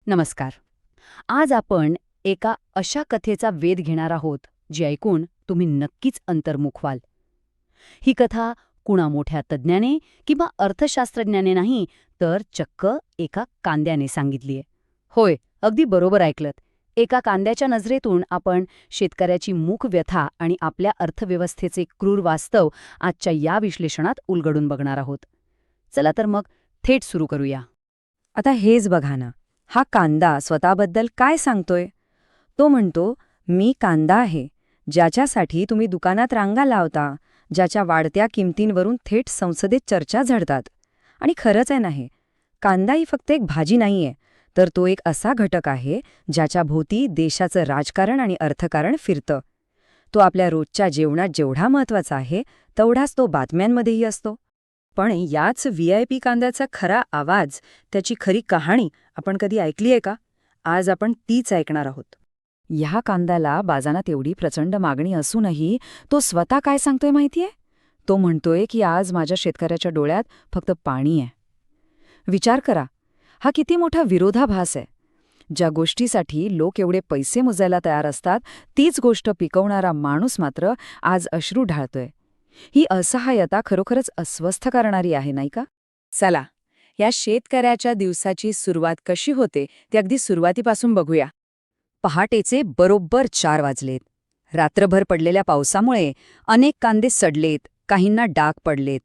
नमस्कार. आज आपण एका अशा कथेचा वेध घेणार आहोत जी ऐकून तुम्ही नक्कीच अंतर्मुख व्हाल. ही कथा कुणा मोठ्या तज्ज्ञाने किंवा अर्थशास्त्रज्ञाने नाही, तर चक्क एका कांद्याने सांगितलीये. होय, अगदी बरोबर ऐकलत. एका कांद्याच्या नजरेतून आपण शेतकऱ्याची मूक व्यथा आणि आपल्या अर्थव्यवस्थेचे क्रूर वास्तव आजच्या या विश्लेषणात उलगडून बघणार आहोत. चला तर मग थेट सुरू करूया. आता हेच बघा ना, हा कांदा स्वतःबद्दल काय सांगतोय? तो म्हणतो, मी कांदा आहे, ज्याच्यासाठी तुम्ही दुकानात रांगा लावता, ज्याच्या वाढत्या किमतींवरून थेट संसदेत चर्चा झडतात. आणि खरंच आहे ना, हे कांदा ही फक्त एक भाजी नाहीये, तर तो एक असा घटक आहे ज्याच्या भोवती देशाचं राजकारण आणि अर्थकारण फिरतं. तो आपल्या रोजच्या जेवणात जेवढा महत्वाचा आहे, तेवढाच तो बातम्यांमध्येही असतो. पण याच VIP कांद्याचा खरा आवाज, त्याची खरी कहाणी आपण कधी ऐकली आहे का? आज आपण तीच ऐकणार आहोत. ह्या कांद्याला बाजारात एवढी प्रचंड मागणी असूनही तो स्वतः काय सांगतोय माहितीये? तो म्हणतोय की आज माझ्या शेतकऱ्याच्या डोळ्यात फक्त पाणी आहे. विचार करा, हा किती मोठा विरोधाभास आहे. ज्या गोष्टीसाठी लोक एवढे पैसे मोजायला तयार असतात, तीच गोष्ट पिकवणारा माणूस मात्र आज अश्रू ढाळतोय. ही असहाय्यता खरोखरच अस्वस्थ करणारी आहे, नाही का? चला, या शेतकऱ्याच्या दिवसाची सुरुवात कशी होते ते अगदी सुरुवातीपासून बघूया. पहाटेचे बरोबर 4 वाजलेत. रात्रभर पडलेल्या पावसामुळे अनेक कांदे सडलेत, काहींना डाग पडलेत.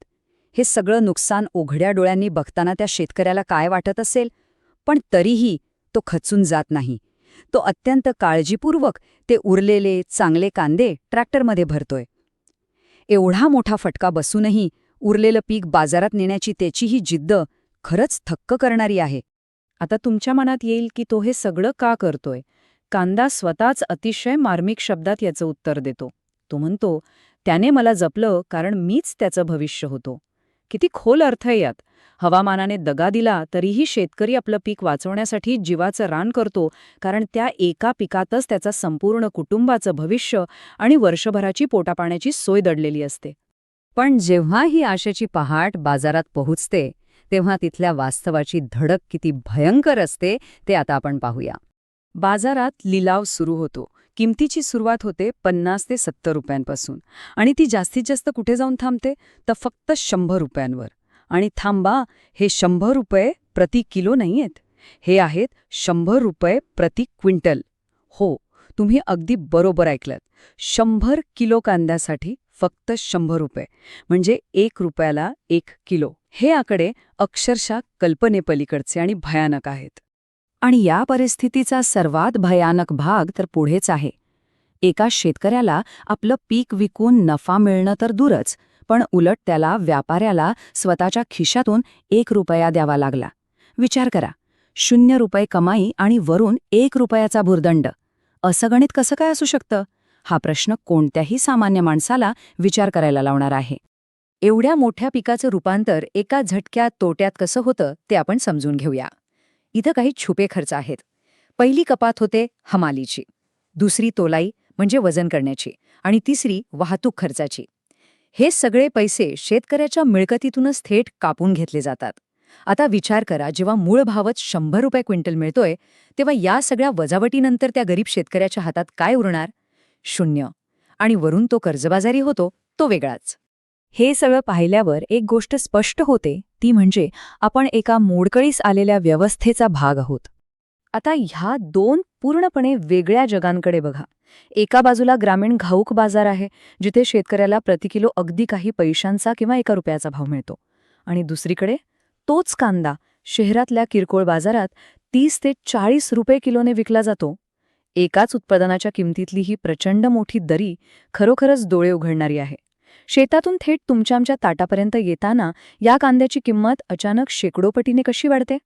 हे सगळं नुकसान उघड्या डोळ्यांनी बघताना त्या शेतकऱ्याला काय वाटत असेल? पण तरीही तो खचून जात नाही. तो अत्यंत काळजीपूर्वक ते उरलेले चांगले कांदे ट्रॅक्टरमध्ये भरतोय. एवढा मोठा फटका बसूनही उरलेलं पीक बाजारात नेण्याची त्याची ही जिद्द खरंच थक्क करणारी आहे. आता तुमच्या मनात येईल की तो हे सगळं का करतोय? कांदा स्वतःच अतिशय मार्मिक शब्दात याचं उत्तर देतो. तो म्हणतो, त्याने मला जपलं कारण मीच त्याचं भविष्य होतो. किती खोल अर्थ आहे यात. हवामानाने दगा दिला तरीही शेतकरी आपलं पीक वाचवण्यासाठी जीवाचं रान करतो, कारण त्या एका पिकातच त्याचा संपूर्ण कुटुंबाचं भविष्य आणि वर्षभराची पोटापाण्याची सोय दडलेली असते. पण जेव्हा ही आशेची पहाट बाजारात पोहोचते, तेव्हा तिथल्या वास्तवाची धडक किती भयंकर असते ते आता आपण पाहूया. बाजारात लिलाव सुरू होतो. किमतीची सुरुवात होते 50 ते 70 रुपयांपासून आणि ती जास्तीत जास्त कुठे जाऊन थांबते? तर फक्त 100 रुपयांवर. आणि थांबा, हे 100 रुपये प्रति किलो नाहीयेत. हे आहेत 100 रुपये प्रति क्विंटल. हो, तुम्ही अगदी बरोबर ऐकलत. 100 किलो कांद्यासाठी फक्त 100 रुपये, म्हणजे 1 रुपयाला 1 किलो. हे आकडे अक्षरशः कल्पनेपलीकडचे आणि भयानक आहेत. आणि या परिस्थितीचा सर्वात भयानक भाग तर पुढेच आहे. एका शेतकऱ्याला आपलं पीक विकून नफा मिळणं तर दूरच, पण उलट त्याला व्यापाऱ्याला स्वतःच्या खिशातून 1 रुपया द्यावा लागला. विचार करा, 0 रुपये कमाई आणि वरून 1 रुपयाचा भुर्दंड. असं गणित कसं काय असू शकतं? हा प्रश्न कोणत्याही सामान्य माणसाला विचार करायला लावणार आहे. एवढ्या मोठ्या पिकाचं रूपांतर एका झटक्यात तोट्यात कसं होतं ते आपण समजून घेऊया. इथं काही छुपे खर्च आहेत. पहिली कपात होते हमालीची, दुसरी तोलाई म्हणजे वजन करण्याची, आणि तिसरी वाहतूक खर्चाची. हे सगळे पैसे शेतकऱ्याच्या मिळकतीतूनच थेट कापून घेतले जातात. आता विचार करा, जेव्हा मूळ भावच 100 रुपये क्विंटल मिळतोय, तेव्हा या सगळ्या वजावटीनंतर त्या गरीब शेतकऱ्याच्या हातात काय उरणार? 0. आणि वरून तो कर्जबाजारी होतो, तो वेगळाच. हे सगळं पाहिल्यावर एक गोष्ट स्पष्ट होते, ती म्हणजे आपण एका मोडकळीस आलेल्या व्यवस्थेचा भाग आहोत. आता ह्या 2 पूर्णपणे वेगळ्या जगांकडे बघा. एका बाजूला ग्रामीण घाऊक बाजार आहे, जिथे शेतकऱ्याला प्रति किलो अगदी काही पैशांचा किंवा 1 रुपयाचा भाव मिळतो. आणि दुसरीकडे तोच कांदा शहरातल्या किरकोळ बाजारात 30 ते 40 रुपये किलोने विकला जातो. एकाच उत्पादनाच्या किमतीतली ही प्रचंड मोठी दरी खरोखरच डोळे उघडणारी आहे. शेतातून थेट तुमच्या ताटापर्यंत येताना या कांद्याची किंमत अचानक शेकडोपटीने कशी वाढते?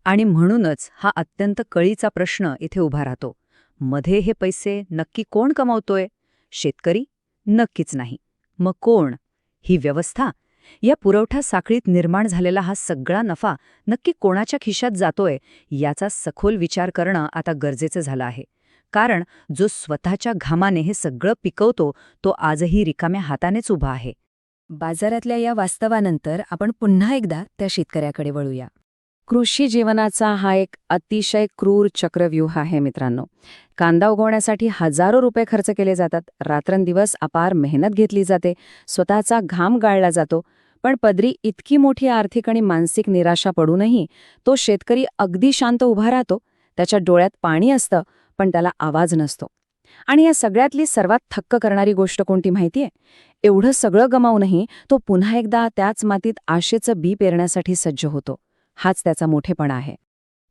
आणि म्हणूनच हा अत्यंत कळीचा प्रश्न इथे उभा राहतो. मध्ये हे पैसे नक्की कोण कमावतोय? शेतकरी? नक्कीच नाही. मग कोण? ही व्यवस्था? या पुरवठा साखळीत निर्माण झालेला हा सगळा नफा नक्की कोणाच्या खिशात जातोय याचा सखोल विचार करणं आता गरजेचं झालं आहे. कारण जो स्वतःच्या घामाने हे सगळं पिकवतो, तो आजही रिकाम्या हातानेच उभा आहे. बाजारातल्या या वास्तवानंतर आपण पुन्हा एकदा त्या शेतकऱ्याकडे वळूया. कृषी जीवनाचा हा एक अतिशय क्रूर चक्रव्यूह आहे मित्रांनो. कांदा उगवण्यासाठी हजारो रुपये खर्च केले जातात, रात्रंदिवस अपार मेहनत घेतली जाते, स्वतःचा घाम गाळला जातो. पण पदरी इतकी मोठी आर्थिक आणि मानसिक निराशा पडूनही तो शेतकरी अगदी शांत उभा राहतो. त्याच्या डोळ्यात पाणी असतं, पण त्याला आवाज नसतो. आणि या सगळ्यातली सर्वात थक्क करणारी गोष्ट कोणती माहितीये? एवढं सगळं गमावूनही तो पुन्हा एकदा त्याच मातीत आशेचं बी पेरण्यासाठी सज्ज होतो. हाच त्याचा मोठेपणा आहे.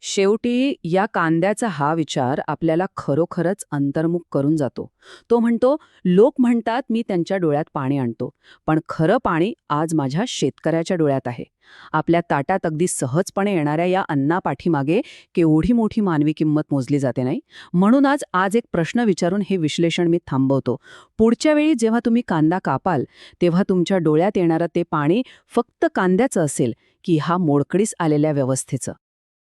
शेवटी या कांद्याचा हा विचार आपल्याला खरोखरच अंतर्मुख करून जातो. तो म्हणतो, लोक म्हणतात मी त्यांच्या डोळ्यात पाणी आणतो, पण खरं पाणी आज माझ्या शेतकऱ्याच्या डोळ्यात आहे. आपल्या ताटात अगदी सहजपणे येणाऱ्या या अन्नापाठीमागे केवढी मोठी मानवी किंमत मोजली जाते नाही. म्हणून आज एक प्रश्न विचारून हे विश्लेषण मी थांबवतो. पुढच्या वेळी जेव्हा तुम्ही कांदा कापाल, तेव्हा तुमच्या डोळ्यात येणारं ते पाणी फक्त कांद्याचं असेल की हा मोडकळीस आलेल्या व्यवस्थेचं?